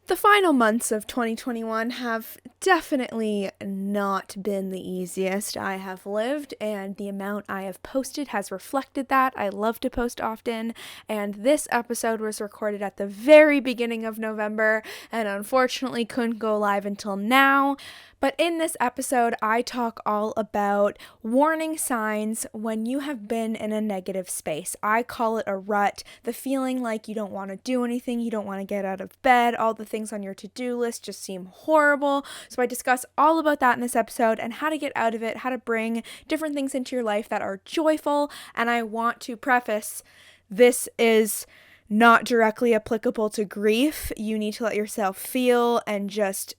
The final months of 2021 have definitely not been the easiest I have lived, and the amount I have posted has reflected that. I love to post often, and this episode was recorded at the very beginning of November, and unfortunately couldn't go live until now. But in this episode, I talk all about warning signs when you have been in a negative space. I call it a rut, the feeling like you don't want to do anything, you don't want to get out of bed, all the things on your to-do list just seem horrible. So I discuss all about that in this episode and how to get out of it, how to bring different things into your life that are joyful. And I want to preface, this is not directly applicable to grief. You need to let yourself feel and just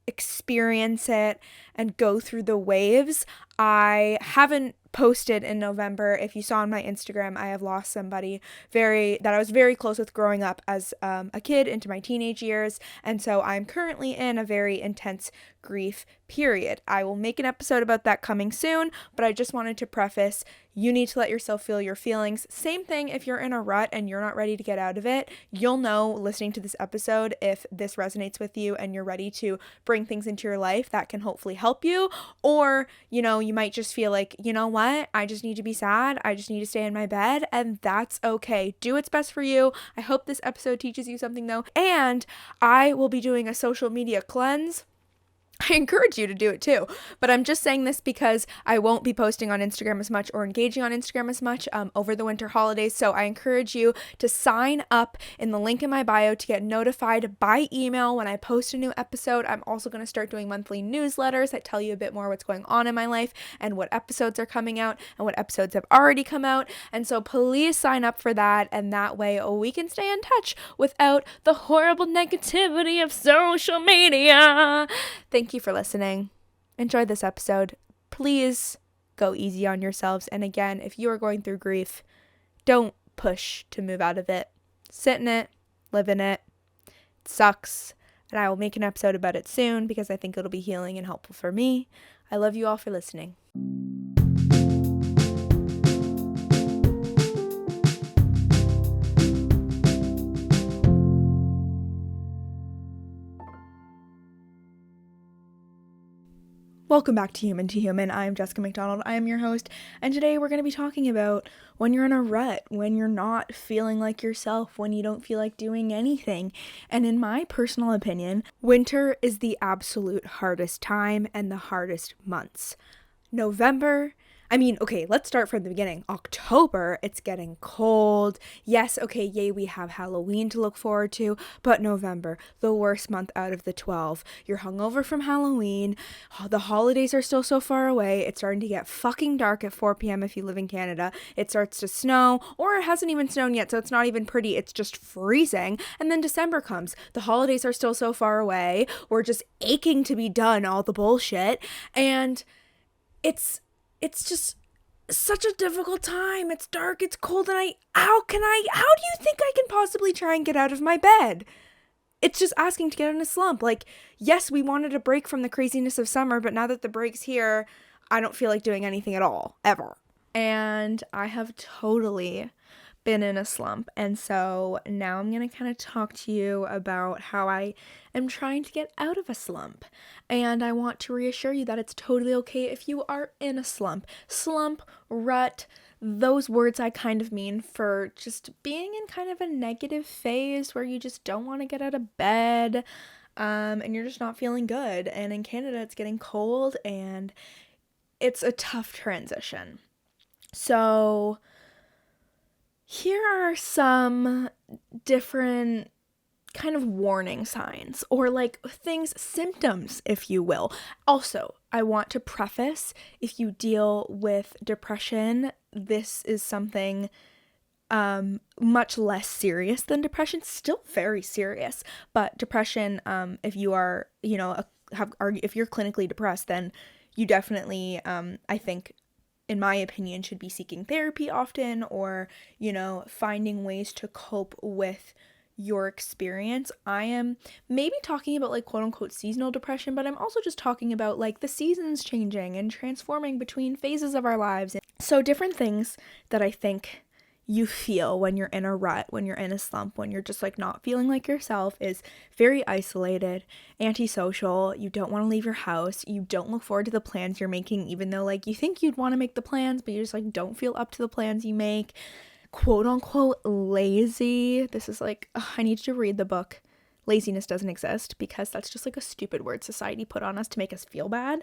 experience it and go through the waves. I haven't posted in November. If you saw on my Instagram, I have lost somebody that I was very close with growing up as a kid into my teenage years, and so I'm currently in a very intense grief period. I will make an episode about that coming soon, but I just wanted to preface, you need to let yourself feel your feelings. Same thing if you're in a rut and you're not ready to get out of it. You'll know listening to this episode if this resonates with you and you're ready to bring things into your life that can hopefully help you. Or, you might just feel like, you know what? I just need to be sad. I just need to stay in my bed, and that's okay. Do what's best for you. I hope this episode teaches you something though. And I will be doing a social media cleanse. I encourage you to do it too, but I'm just saying this because I won't be posting on Instagram as much or engaging on Instagram as much over the winter holidays, so I encourage you to sign up in the link in my bio to get notified by email when I post a new episode. I'm also going to start doing monthly newsletters that tell you a bit more what's going on in my life and what episodes are coming out and what episodes have already come out, and so please sign up for that, and that way we can stay in touch without the horrible negativity of social media. Thank you for listening. Enjoy this episode. Please go easy on yourselves. And again, if you are going through grief, don't push to move out of it. Sit in it, live in it. It sucks. And I will make an episode about it soon because I think it'll be healing and helpful for me. I love you all for listening. Welcome back to Human to Human. I am Jessica McDonald. I am your host, and today we're going to be talking about when you're in a rut, when you're not feeling like yourself, when you don't feel like doing anything. And in my personal opinion, winter is the absolute hardest time and the hardest months. Let's start from the beginning. October, it's getting cold. Yes, okay, yay, we have Halloween to look forward to, but November, the worst month out of the 12. You're hungover from Halloween. The holidays are still so far away. It's starting to get fucking dark at 4 p.m. if you live in Canada. It starts to snow, or it hasn't even snowed yet, so it's not even pretty. It's just freezing. And then December comes. The holidays are still so far away. We're just aching to be done, all the bullshit. And it's just such a difficult time. It's dark, it's cold, and how do you think I can possibly try and get out of my bed? It's just asking to get in a slump. Like, yes, we wanted a break from the craziness of summer, but now that the break's here, I don't feel like doing anything at all, ever. And I have totally been in a slump, and so now I'm going to kind of talk to you about how I am trying to get out of a slump, and I want to reassure you that it's totally okay if you are in a slump, rut, those words I kind of mean for just being in kind of a negative phase where you just don't want to get out of bed, and you're just not feeling good, and in Canada it's getting cold, and it's a tough transition. So here are some different kind of warning signs or symptoms, if you will. Also, I want to preface, if you deal with depression, this is something much less serious than depression, still very serious, but depression, if you are, if you're clinically depressed, then you definitely, I think, in my opinion, should be seeking therapy often or, finding ways to cope with your experience. I am maybe talking about quote unquote seasonal depression, but I'm also just talking about the seasons changing and transforming between phases of our lives. So different things that I think, you feel when you're in a rut, when you're in a slump, when you're just like not feeling like yourself, is very isolated, antisocial. You don't want to leave your house. You don't look forward to the plans you're making, even though like you think you'd want to make the plans, but you just like don't feel up to the plans you make. Quote unquote lazy. This is like, I need to read the book Laziness Doesn't Exist, because that's just like a stupid word society put on us to make us feel bad.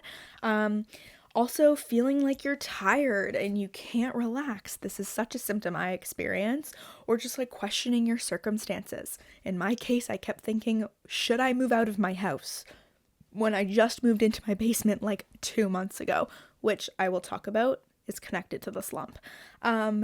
Also, feeling like you're tired and you can't relax. This is such a symptom I experience. Or just like questioning your circumstances. In my case, I kept thinking, should I move out of my house? When I just moved into my basement like 2 months ago, which I will talk about is connected to the slump.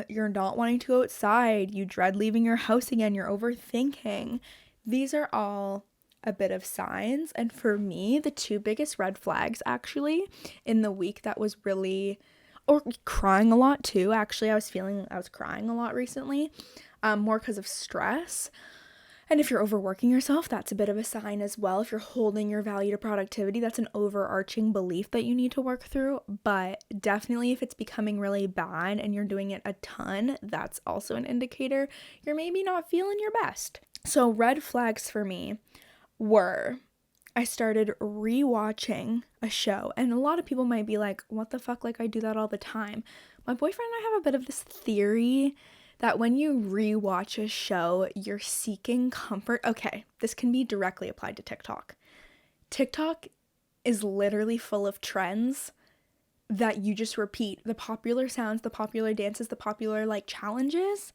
You're not wanting to go outside. You dread leaving your house again. You're overthinking. These are all a bit of signs, and for me the two biggest red flags actually in the week that was really, or crying a lot too, actually I was crying a lot recently, more because of stress. And if you're overworking yourself, that's a bit of a sign as well. If you're holding your value to productivity, that's an overarching belief that you need to work through. But definitely if it's becoming really bad and you're doing it a ton, that's also an indicator you're maybe not feeling your best. So red flags for me were, I started rewatching a show, and a lot of people might be like, what the fuck, like I do that all the time. My boyfriend and I have a bit of this theory that when you rewatch a show, you're seeking comfort. Okay, this can be directly applied to TikTok. TikTok is literally full of trends that you just repeat. The popular sounds, the popular dances, the popular like challenges.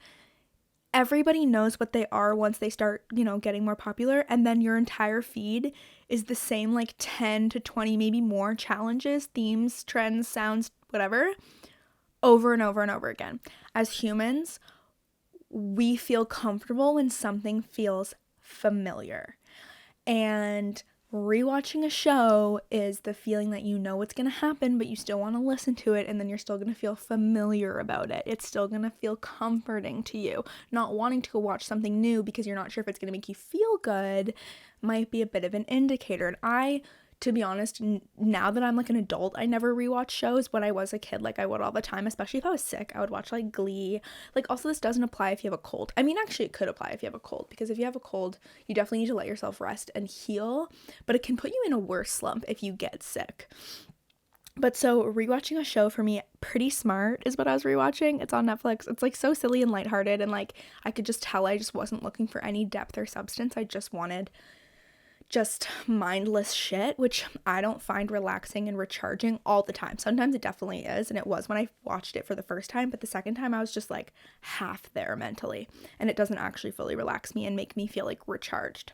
Everybody knows what they are once they start, getting more popular, and then your entire feed is the same like 10 to 20, maybe more challenges, themes, trends, sounds, whatever, over and over and over again. As humans, we feel comfortable when something feels familiar. And rewatching a show is the feeling that you know what's going to happen, but you still want to listen to it, and then you're still going to feel familiar about it. It's still going to feel comforting to you. Not wanting to go watch something new because you're not sure if it's going to make you feel good might be a bit of an indicator. And I, to be honest, now that I'm like an adult, I never rewatch shows. When I was a kid, like I would all the time, especially if I was sick. I would watch like Glee. Like, also this doesn't apply if you have a cold. I mean, actually it could apply if you have a cold, because if you have a cold, you definitely need to let yourself rest and heal, but it can put you in a worse slump if you get sick. But so rewatching a show for me, Pretty Smart is what I was rewatching. It's on Netflix. It's like so silly and lighthearted, and like I could just tell I just wasn't looking for any depth or substance. I just wanted just mindless shit, which I don't find relaxing and recharging all the time. Sometimes it definitely is, and it was when I watched it for the first time, but the second time I was just like half there mentally, and it doesn't actually fully relax me and make me feel like recharged.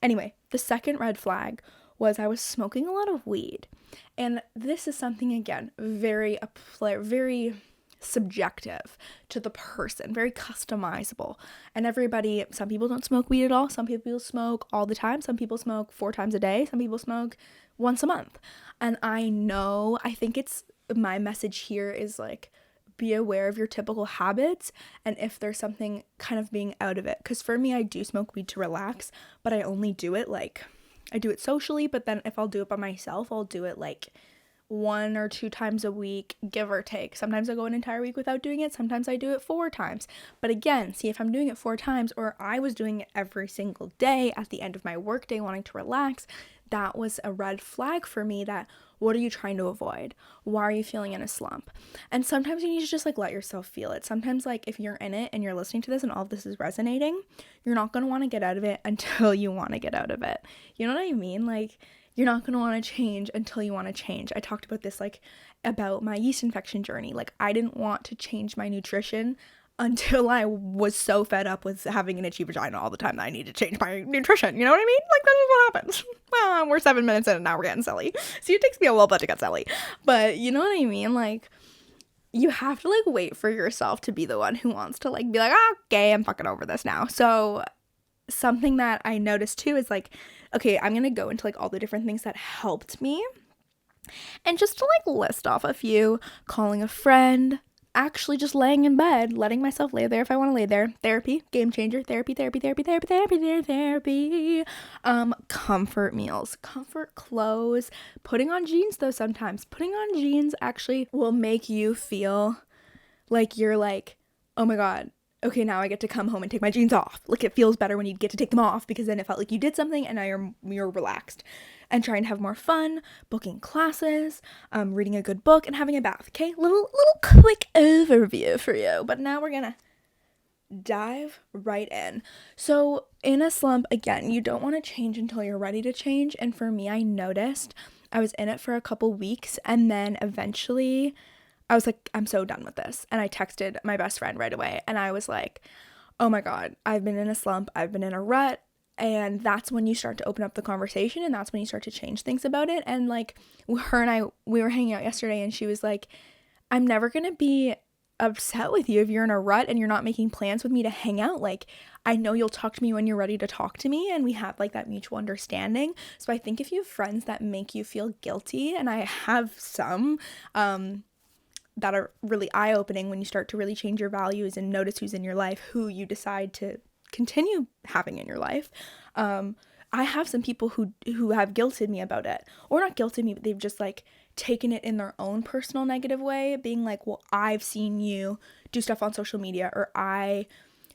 Anyway, the second red flag was I was smoking a lot of weed, and this is something, again, very subjective to the person, very customizable. And everybody, some people don't smoke weed at all, some people smoke all the time, some people smoke 4 times a day, some people smoke once a month. And I think it's, my message here is like, be aware of your typical habits, and if there's something kind of being out of it. Because for me, I do smoke weed to relax, but I only do it like, I do it socially, but then if I'll do it by myself, I'll do it like 1 or 2 times a week, give or take. Sometimes I go an entire week without doing it. Sometimes I do it 4 times. But again, see, if I'm doing it 4 times, or I was doing it every single day at the end of my workday wanting to relax, that was a red flag for me. That, what are you trying to avoid? Why are you feeling in a slump? And sometimes you need to just like let yourself feel it. Sometimes like if you're in it and you're listening to this and all of this is resonating, you're not going to want to get out of it until you want to get out of it. You know what I mean? Like, you're not going to want to change until you want to change. I talked about this, like, about my yeast infection journey. Like, I didn't want to change my nutrition until I was so fed up with having an itchy vagina all the time that I needed to change my nutrition. You know what I mean? Like, that's what happens. Well, we're 7 minutes in and now we're getting silly. See, it takes me a little bit to get silly. But you know what I mean? Like, you have to, like, wait for yourself to be the one who wants to, like, be like, okay, I'm fucking over this now. So something that I noticed too is like, okay, I'm gonna go into like all the different things that helped me, and just to like list off a few: calling a friend, actually just laying in bed, letting myself lay there if I want to lay there, therapy, game changer, therapy, comfort meals, comfort clothes, putting on jeans. Though sometimes putting on jeans actually will make you feel like you're like, oh my god, okay, now I get to come home and take my jeans off. Like, it feels better when you get to take them off, because then it felt like you did something and now you're relaxed. And trying to have more fun, booking classes, reading a good book, and having a bath. Okay, little quick overview for you. But now we're gonna dive right in. So in a slump, again, you don't want to change until you're ready to change. And for me, I noticed I was in it for a couple weeks, and then eventually I was like, I'm so done with this. And I texted my best friend right away, and I was like, oh my God, I've been in a slump, I've been in a rut. And that's when you start to open up the conversation, and that's when you start to change things about it. And like, her and I, we were hanging out yesterday, and she was like, I'm never gonna be upset with you if you're in a rut and you're not making plans with me to hang out. Like, I know you'll talk to me when you're ready to talk to me, and we have like that mutual understanding. So I think if you have friends that make you feel guilty, and I have some that are really eye-opening when you start to really change your values and notice who's in your life, who you decide to continue having in your life. I have some people who have guilted me about it, or not guilted me, but they've just like taken it in their own personal negative way, being like, well, I've seen you do stuff on social media, or I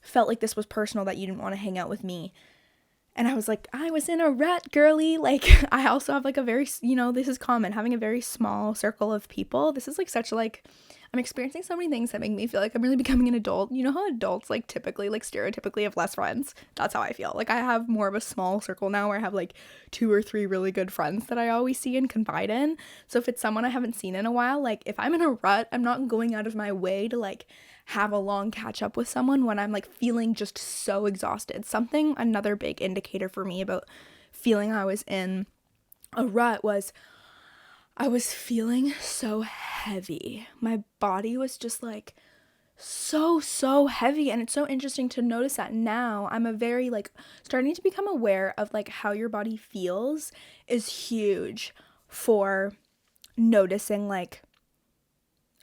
felt like this was personal that you didn't want to hang out with me. And I was like, I was in a rut, girly. Like, I also have like a very, this is common, having a very small circle of people. This is like such like, I'm experiencing so many things that make me feel like I'm really becoming an adult. You know how adults like typically, like stereotypically have less friends? That's how I feel. Like, I have more of a small circle now where I have like 2 or 3 really good friends that I always see and confide in. So if it's someone I haven't seen in a while, like if I'm in a rut, I'm not going out of my way to like have a long catch up with someone when I'm like feeling just so exhausted. Another big indicator for me about feeling I was in a rut was I was feeling so heavy. My body was just like so heavy. And it's so interesting to notice that now I'm a very like starting to become aware of like how your body feels is huge for noticing like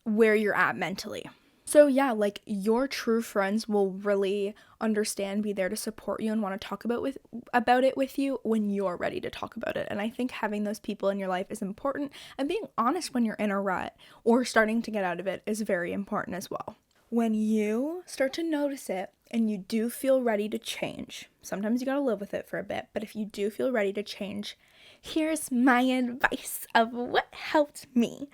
where you're at mentally. So yeah, like your true friends will really understand, be there to support you, and want to talk about it with you when you're ready to talk about it. And I think having those people in your life is important, and being honest when you're in a rut or starting to get out of it is very important as well. When you start to notice it and you do feel ready to change, sometimes you gotta live with it for a bit, but if you do feel ready to change, here's my advice of what helped me.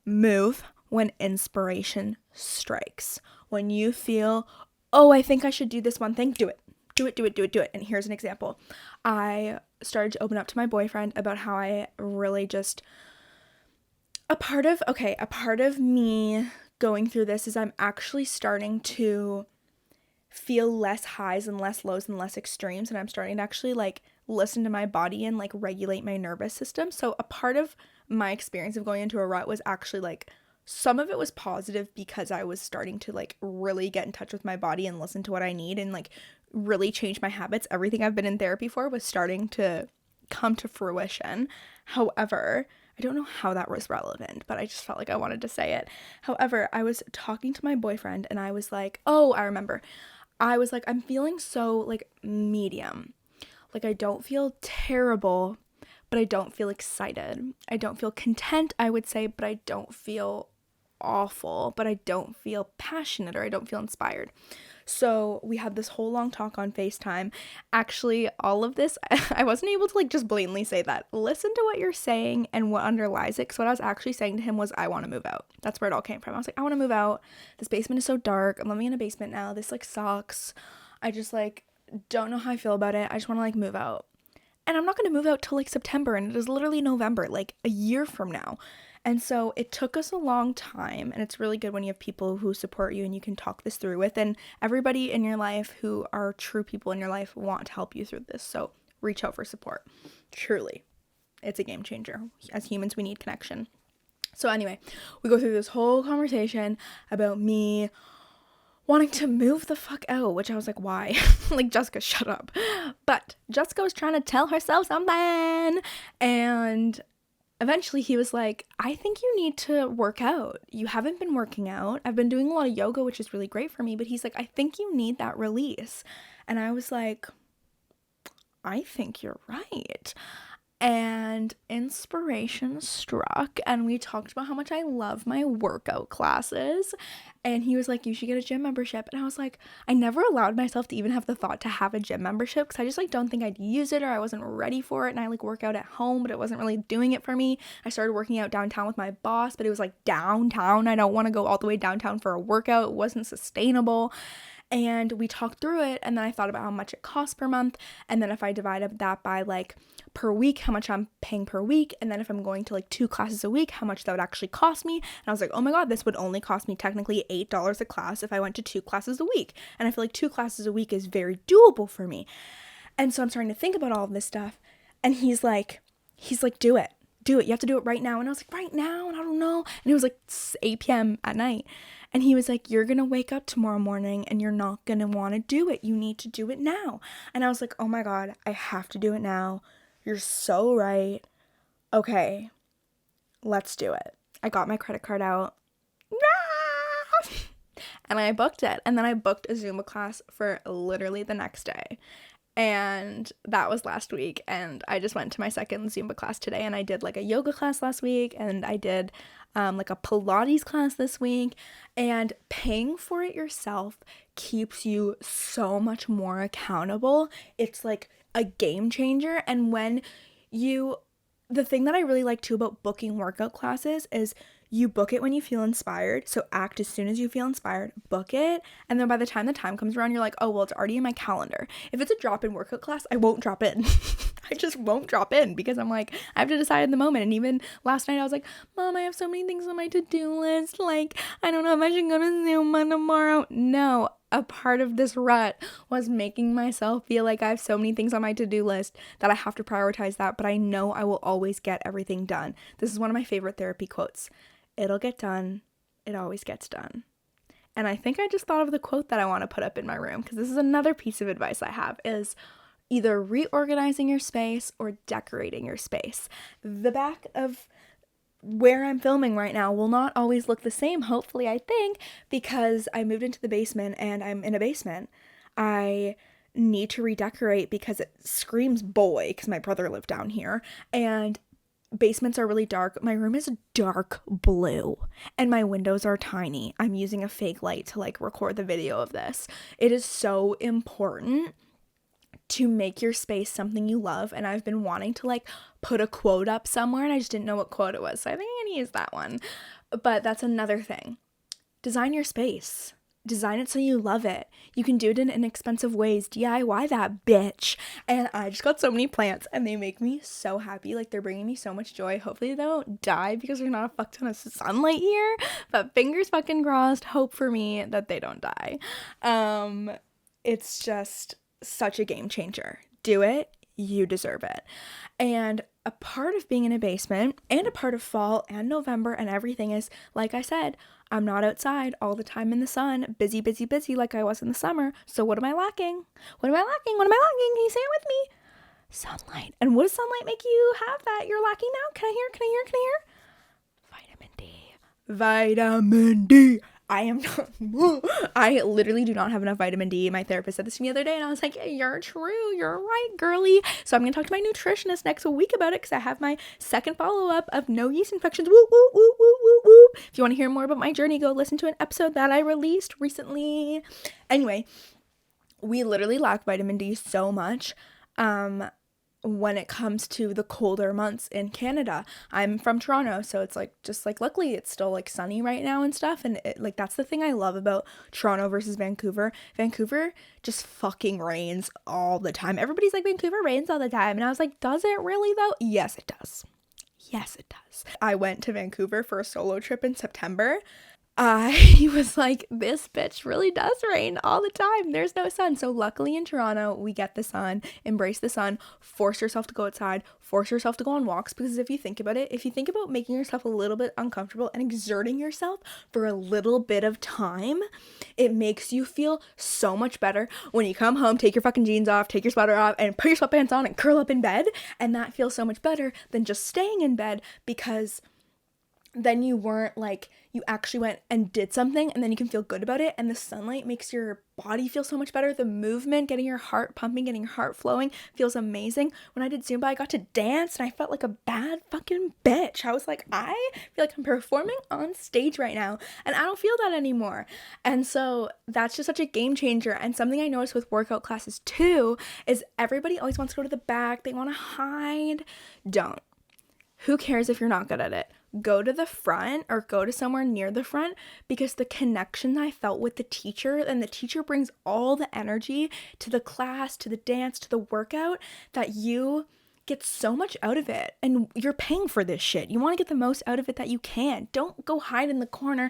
Move when inspiration strikes. When you feel, oh, I think I should do this one thing, do it. Do it. And here's an example. I started to open up to my boyfriend about how I really just, a part of me going through this is I'm actually starting to feel less highs and less lows and less extremes, and I'm starting to actually like listen to my body and like regulate my nervous system. So a part of my experience of going into a rut was actually like, some of it was positive because I was starting to like really get in touch with my body and listen to what I need and like really change my habits. Everything I've been in therapy for was starting to come to fruition. However, I don't know how that was relevant, but I just felt like I wanted to say it. However, I was talking to my boyfriend and I was like, oh, I remember. I was like, I'm feeling so like medium. Like, I don't feel terrible, but I don't feel excited. I don't feel content, I would say, but I don't feel awful, but I don't feel passionate, or I don't feel inspired. So we had this whole long talk on FaceTime. Actually, all of this, I wasn't able to like just blatantly say that. Listen to what you're saying and what underlies it. Because what I was actually saying to him was, I want to move out. That's where it all came from. I was like, I want to move out. This basement is so dark. I'm living in a basement now. This like sucks. I just like don't know how I feel about it. I just want to like move out. And I'm not going to move out till like September, and it is literally November, like a year from now. And so it took us a long time, and it's really good when you have people who support you and you can talk this through with, and everybody in your life who are true people in your life want to help you through this. So reach out for support. Truly. It's a game changer. As humans, we need connection. So anyway, we go through this whole conversation about me wanting to move the fuck out, which I was like, why? Like, Jessica, shut up. But Jessica was trying to tell herself something, and eventually he was like, I think you need to work out. You haven't been working out. I've been doing a lot of yoga, which is really great for me, but he's like, I think you need that release. And I was like, I think you're right. and inspiration struck, and we talked about how much I love my workout classes, and he was like, you should get a gym membership. And I was like, I never allowed myself to even have the thought to have a gym membership because I just like don't think I'd use it, or I wasn't ready for it. And I like work out at home, but it wasn't really doing it for me. I started working out downtown with my boss, but it was like downtown. I don't want to go all the way downtown for a workout. It wasn't sustainable. And we talked through it, and then I thought about how much it costs per month, and then if I divided that by like per week, how much I'm paying per week, and then if I'm going to like 2 classes a week, how much that would actually cost me. And I was like, oh my god, this would only cost me technically $8 a class if I went to 2 classes a week. And I feel like 2 classes a week is very doable for me. And so I'm starting to think about all of this stuff, and he's like, do it. You have to do it right now. And I was like, right now? And I don't know. And it was like 8 p.m. at night. And he was like, you're going to wake up tomorrow morning and you're not going to want to do it. You need to do it now. And I was like, oh my God, I have to do it now. You're so right. Okay, let's do it. I got my credit card out. And I booked it. And then I booked a Zumba class for literally the next day. And that was last week, and I just went to my second Zumba class today, and I did like a yoga class last week, and I did like a Pilates class this week. And paying for it yourself keeps you so much more accountable. It's like a game changer. And the thing that I really like too about booking workout classes is you book it when you feel inspired. So act as soon as you feel inspired, book it. And then by the time the time comes around, you're like, oh, well, it's already in my calendar. If it's a drop-in workout class, I won't drop in. I just won't drop in because I'm like, I have to decide in the moment. And even last night I was like, Mom, I have so many things on my to-do list. Like, I don't know if I should go to Zumba tomorrow. No, a part of this rut was making myself feel like I have so many things on my to-do list that I have to prioritize that, but I know I will always get everything done. This is one of my favorite therapy quotes. It'll get done. It always gets done. And I think I just thought of the quote that I want to put up in my room, because this is another piece of advice I have, is either reorganizing your space or decorating your space. The back of where I'm filming right now will not always look the same, hopefully, I think, because I moved into the basement and I'm in a basement. I need to redecorate because it screams boy, because my brother lived down here, and basements are really dark. My room is dark blue and my windows are tiny. I'm using a fake light to like record the video of this. It is so important to make your space something you love, and I've been wanting to like put a quote up somewhere, and I just didn't know what quote it was, so I think I'm gonna use that one. But that's another thing. Design your space. Design it so you love it. You can do it in inexpensive ways. DIY that bitch. And I just got so many plants and they make me so happy. Like, they're bringing me so much joy. Hopefully they don't die because there's not a fuck ton of sunlight here. But fingers fucking crossed, hope for me that they don't die. It's just such a game changer. Do it. You deserve it. And a part of being in a basement and a part of fall and November and everything is, like I said, I'm not outside all the time in the sun, busy like I was in the summer. So what am I lacking? Can you say it with me? Sunlight. And what does sunlight make you have that you're lacking now? Can I hear? Vitamin D. I literally do not have enough vitamin D. My therapist said this to me the other day, and I was like, yeah, you're true. You're right, girly. So I'm going to talk to my nutritionist next week about it, because I have my second follow-up of no yeast infections. Woo, woo, woo, woo, woo, woo. If you want to hear more about my journey, go listen to an episode that I released recently. Anyway, we literally lack vitamin D so much. When it comes to the colder months in Canada. I'm from Toronto, so it's like, just like, luckily it's still like sunny right now and stuff, and like that's the thing I love about Toronto versus Vancouver. Vancouver just fucking rains all the time. Everybody's like, Vancouver rains all the time, and I was like, does it really though? Yes, it does. I went to Vancouver for a solo trip in September. I was like, this bitch really does rain all the time. There's no sun. So luckily in Toronto, we get the sun. Embrace the sun. Force yourself to go outside. Force yourself to go on walks. Because if you think about it, if you think about making yourself a little bit uncomfortable and exerting yourself for a little bit of time, it makes you feel so much better when you come home, take your fucking jeans off, take your sweater off, and put your sweatpants on and curl up in bed. And that feels so much better than just staying in bed, because then you weren't like, you actually went and did something, and then you can feel good about it, and the sunlight makes your body feel so much better. The movement, getting your heart pumping, getting your heart flowing feels amazing. When I did Zumba, I got to dance and I felt like a bad fucking bitch. I was like, I feel like I'm performing on stage right now, and I don't feel that anymore. And so that's just such a game changer. And something I noticed with workout classes too is everybody always wants to go to the back, they want to hide. Don't. Who cares if you're not good at it? Go to the front or go to somewhere near the front, because the connection I felt with the teacher, and the teacher brings all the energy to the class, to the dance, to the workout, that you get so much out of it. And you're paying for this shit. You want to get the most out of it that you can. Don't go hide in the corner.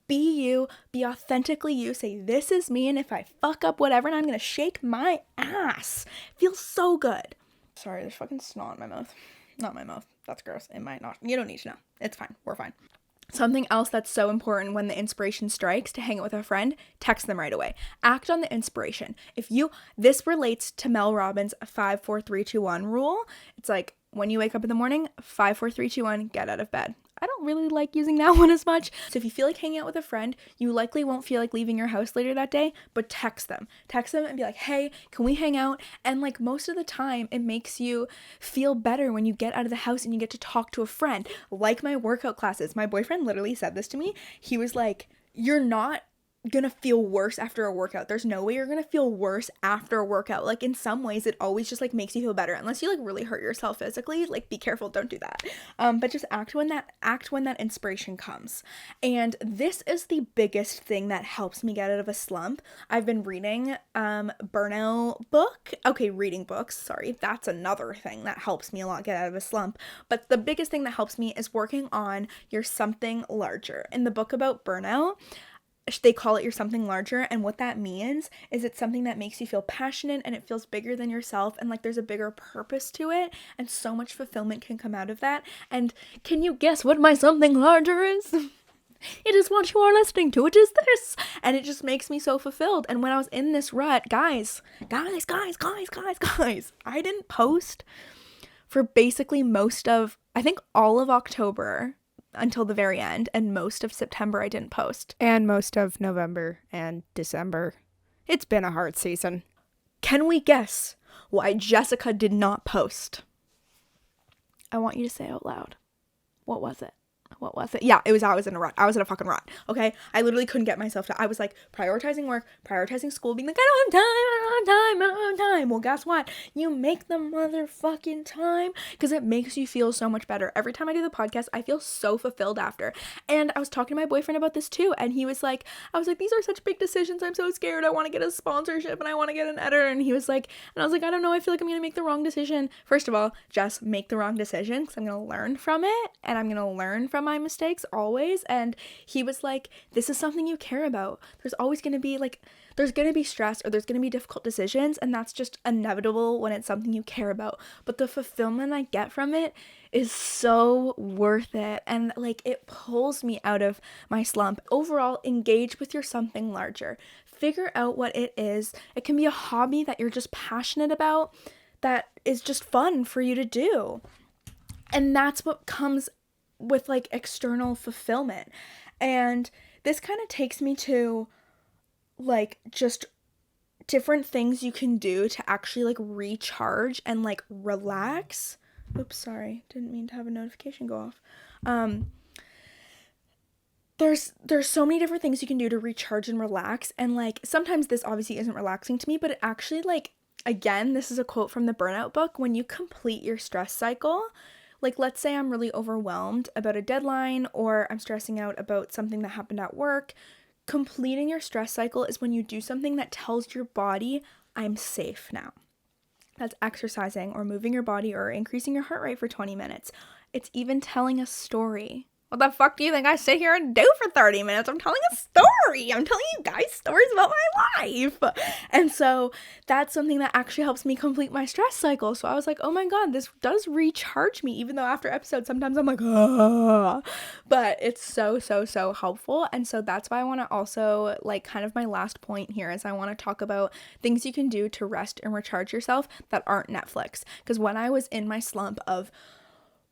Be you. Be authentically you. Say, this is me, and if I fuck up whatever, and I'm going to shake my ass. It feels so good. Sorry, there's fucking snot in my mouth. Not my mouth. That's gross. It might not. You don't need to know. It's fine. We're fine. Something else that's so important when the inspiration strikes to hang out with a friend, text them right away. Act on the inspiration. This relates to Mel Robbins' 5, 4, 3, 2, 1 rule. It's like, when you wake up in the morning, 5, 4, 3, 2, 1, get out of bed. I don't really like using that one as much. So if you feel like hanging out with a friend, you likely won't feel like leaving your house later that day, but text them. Text them and be like, hey, can we hang out? And like, most of the time, it makes you feel better when you get out of the house and you get to talk to a friend. Like my workout classes. My boyfriend literally said this to me. He was like, you're not gonna feel worse after a workout. There's no way you're gonna feel worse after a workout. Like, in some ways, it always just like makes you feel better, unless you like really hurt yourself physically. Like, be careful, don't do that. But just act when that inspiration comes. And this is the biggest thing that helps me get out of a slump. I've been reading burnout book. Okay, reading books, sorry. That's another thing that helps me a lot get out of a slump. But the biggest thing that helps me is working on your something larger. In the book about burnout, they call it your something larger, and what that means is it's something that makes you feel passionate and it feels bigger than yourself, and like there's a bigger purpose to it, and so much fulfillment can come out of that. And can you guess what my something larger is? It is what you are listening to. It is this. And it just makes me so fulfilled. And when I was in this rut, guys, I didn't post for basically most of, I think all of October until the very end, and most of September I didn't post. And most of November and December. It's been a hard season. Can we guess why Jessica did not post? I want you to say out loud. What was it? Yeah, I was in a rut. I was in a fucking rut. Okay? I literally couldn't get myself to, I was like prioritizing work, prioritizing school, being like, I don't have time. Well, guess what? You make the motherfucking time, because it makes you feel so much better. Every time I do the podcast, I feel so fulfilled after. And I was talking to my boyfriend about this too, and he was like, I was like, these are such big decisions. I'm so scared. I want to get a sponsorship and I want to get an editor. And he was like, and I was like, I don't know. I feel like I'm going to make the wrong decision. First of all, just make the wrong decision, because I'm going to learn from it, and I'm going to learn from my mistakes always. And he was like, this is something you care about. There's always going to be there's going to be stress, or there's going to be difficult decisions, and that's just inevitable when it's something you care about. But the fulfillment I get from it is so worth it, and like, it pulls me out of my slump. Overall, engage with your something larger. Figure out what it is. It can be a hobby that you're just passionate about, that is just fun for you to do. And that's what comes with like external fulfillment. And this kind of takes me to like just different things you can do to actually like recharge and like relax. Oops, sorry, didn't mean to have a notification go off. There's so many different things you can do to recharge and relax, and like sometimes this obviously isn't relaxing to me, but it actually, like, again, this is a quote from the burnout book, when you complete your stress cycle, like, let's say I'm really overwhelmed about a deadline, or I'm stressing out about something that happened at work. Completing your stress cycle is when you do something that tells your body, I'm safe now. That's exercising, or moving your body, or increasing your heart rate for 20 minutes. It's even telling a story. What the fuck do you think I sit here and do for 30 minutes? I'm telling a story. I'm telling you guys stories about my life. And so that's something that actually helps me complete my stress cycle. So I was like, oh my God, this does recharge me, even though after episodes, sometimes I'm like, ah. But it's so, so, so helpful. And so that's why I want to also, like, kind of my last point here is I want to talk about things you can do to rest and recharge yourself that aren't Netflix. Because when I was in my slump of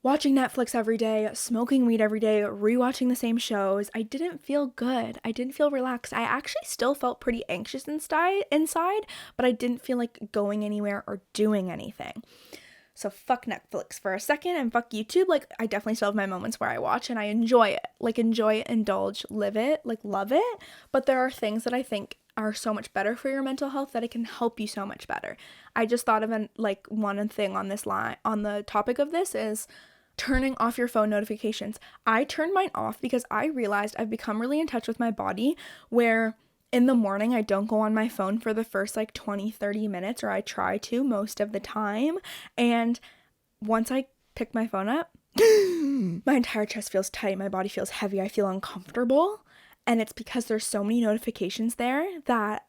watching Netflix every day, smoking weed every day, rewatching the same shows. I didn't feel good. I didn't feel relaxed. I actually still felt pretty anxious inside, but I didn't feel like going anywhere or doing anything. So fuck Netflix for a second and fuck YouTube. Like, I definitely still have my moments where I watch and I enjoy it. Like, enjoy it, indulge, live it, like, love it. But there are things that I think are so much better for your mental health that it can help you so much better. I just thought of one thing on this line, on the topic of this is turning off your phone notifications. I turned mine off because I realized I've become really in touch with my body where in the morning I don't go on my phone for the first like 20-30 minutes, or I try to most of the time. And once I pick my phone up, my entire chest feels tight, my body feels heavy, I feel uncomfortable. And it's because there's so many notifications there that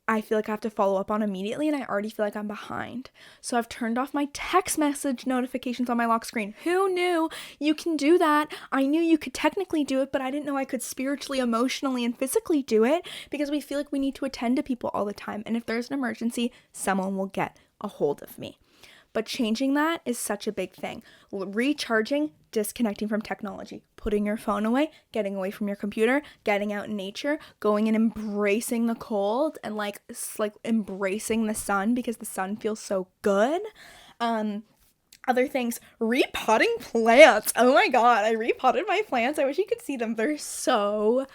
I feel like I have to follow up on immediately, and I already feel like I'm behind. So I've turned off my text message notifications on my lock screen. Who knew you can do that? I knew you could technically do it, but I didn't know I could spiritually, emotionally, and physically do it, because we feel like we need to attend to people all the time. And if there's an emergency, someone will get a hold of me. But changing that is such a big thing. Recharging, disconnecting from technology, putting your phone away, getting away from your computer, getting out in nature, going and embracing the cold and like embracing the sun, because the sun feels so good. Other things, repotting plants. Oh my god, I repotted my plants. I wish you could see them. They're so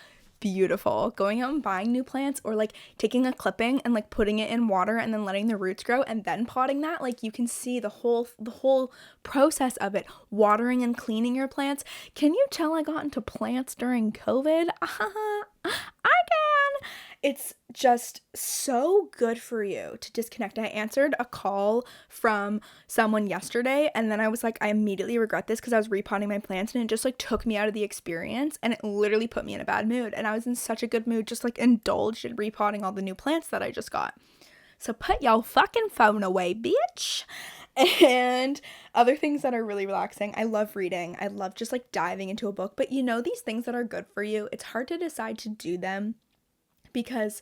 beautiful. Going out and buying new plants, or like taking a clipping and like putting it in water and then letting the roots grow and then potting that, like you can see the whole process of it, watering and cleaning your plants. Can you tell I got into plants during COVID? I can. It's just so good for you to disconnect. I answered a call from someone yesterday, and then I was like, I immediately regret this because I was repotting my plants, and it just like took me out of the experience, and it literally put me in a bad mood. And I was in such a good mood, just like indulged in repotting all the new plants that I just got. So put your fucking phone away, bitch. And other things that are really relaxing. I love reading. I love just like diving into a book. But you know, these things that are good for you, it's hard to decide to do them because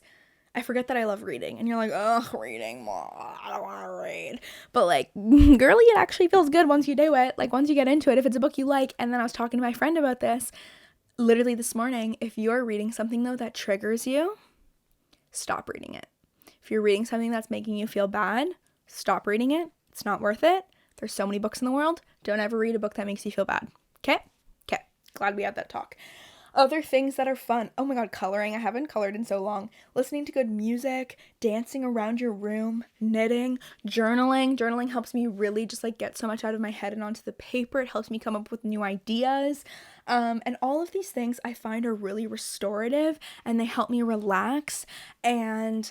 I forget that I love reading. And you're like, ugh, reading more. I don't want to read. But like, girly, it actually feels good once you do it. Like once you get into it, if it's a book you like. And then I was talking to my friend about this literally this morning. If you're reading something though that triggers you, stop reading it. If you're reading something that's making you feel bad, stop reading it. It's not worth it. There's so many books in the world. Don't ever read a book that makes you feel bad. Okay? Okay. Glad we had that talk. Other things that are fun. Oh my god, coloring. I haven't colored in so long. Listening to good music, dancing around your room, knitting, journaling. Journaling helps me really just like get so much out of my head and onto the paper. It helps me come up with new ideas. And all of these things I find are really restorative, and they help me relax, and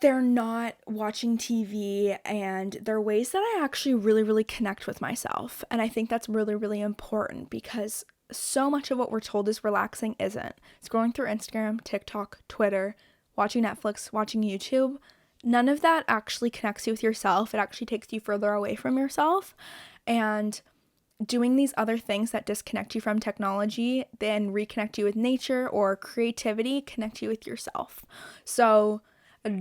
they're not watching TV, and they're ways that I actually really, really connect with myself. And I think that's really, really important, because so much of what we're told is relaxing isn't. Scrolling through Instagram, TikTok, Twitter, watching Netflix, watching YouTube, none of that actually connects you with yourself. It actually takes you further away from yourself. And doing these other things that disconnect you from technology, then reconnect you with nature or creativity, connect you with yourself. So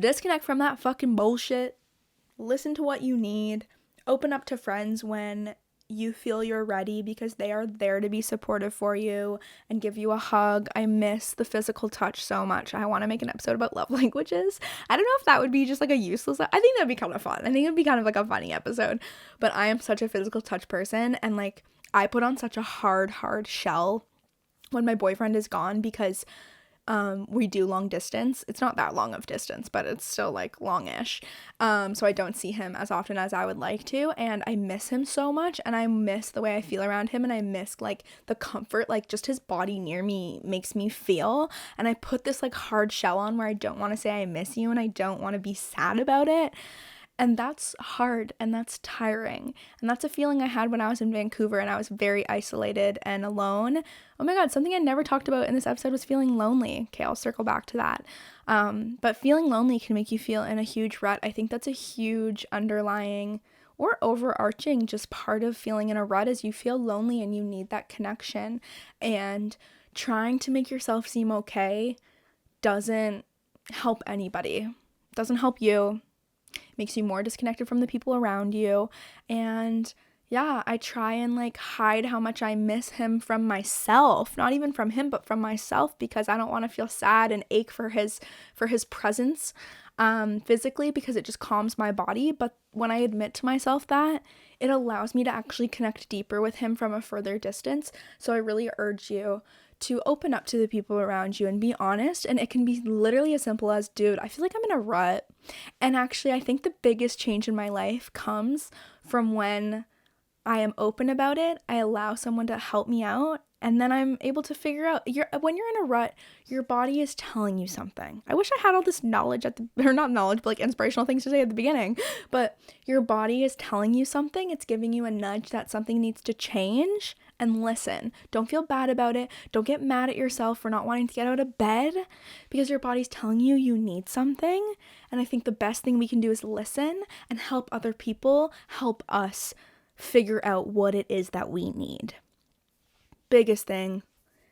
disconnect from that fucking bullshit. Listen to what you need. Open up to friends when you feel you're ready, because they are there to be supportive for you and give you a hug. I miss the physical touch so much. I want to make an episode about love languages. I don't know if that would be just like a useless, I think that'd be kind of fun. I think it'd be kind of like a funny episode, but I am such a physical touch person, and like I put on such a hard shell when my boyfriend is gone, because we do long distance. It's not that long of distance, but it's still like longish. So I don't see him as often as I would like to, and I miss him so much, and I miss the way I feel around him, and I miss like the comfort, like just his body near me makes me feel. And I put this like hard shell on where I don't want to say I miss you, and I don't want to be sad about it. And that's hard, and that's tiring. And that's a feeling I had when I was in Vancouver and I was very isolated and alone. Oh my god, something I never talked about in this episode was feeling lonely. Okay, I'll circle back to that. But feeling lonely can make you feel in a huge rut. I think that's a huge underlying or overarching just part of feeling in a rut, is you feel lonely and you need that connection. And trying to make yourself seem okay doesn't help anybody. Doesn't help you. Makes you more disconnected from the people around you, and yeah, I try and like hide how much I miss him from myself. Not even from him, but from myself, because I don't want to feel sad and ache for his presence physically, because it just calms my body. But when I admit to myself that, it allows me to actually connect deeper with him from a further distance. So I really urge you to open up to the people around you and be honest. And it can be literally as simple as, dude, I feel like I'm in a rut. And actually, I think the biggest change in my life comes from when I am open about it, I allow someone to help me out, and then I'm able to figure out, when you're in a rut, your body is telling you something. I wish I had all this knowledge or not knowledge, but like inspirational things to say at the beginning, but your body is telling you something. It's giving you a nudge that something needs to change, and listen. Don't feel bad about it. Don't get mad at yourself for not wanting to get out of bed, because your body's telling you you need something. And I think the best thing we can do is listen and help other people help us figure out what it is that we need. Biggest thing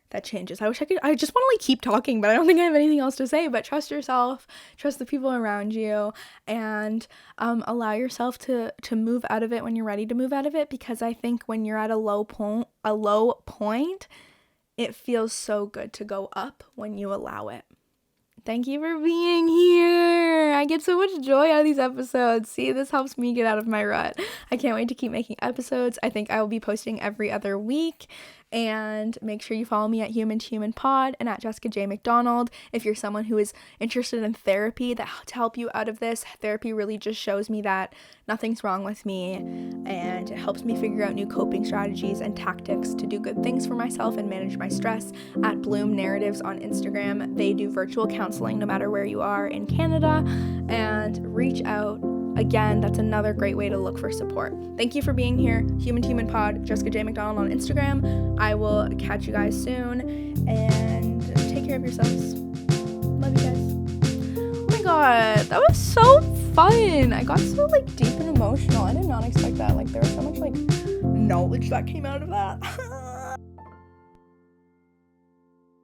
that changes. I just want to like keep talking, but I don't think I have anything else to say. But trust yourself, trust the people around you, and allow yourself to move out of it when you're ready to move out of it. Because I think when you're at a low point, it feels so good to go up when you allow it. Thank you for being here. I get so much joy out of these episodes. See, this helps me get out of my rut. I can't wait to keep making episodes. I think I will be posting every other week. And make sure you follow me at Human to Human Pod and at Jessica J. McDonald. If you're someone who is interested in therapy to help you out of this, therapy really just shows me that nothing's wrong with me, and it helps me figure out new coping strategies and tactics to do good things for myself and manage my stress. At Bloom Narratives on Instagram, they do virtual counseling no matter where you are in Canada, and reach out. Again, that's another great way to look for support. Thank you for being here. Human to Human Pod, Jessica J. McDonald on Instagram. I will catch you guys soon, and take care of yourselves. Love you guys. Oh my god, that was so fun. I got so like deep and emotional. I did not expect that. Like there was so much like knowledge that came out of that.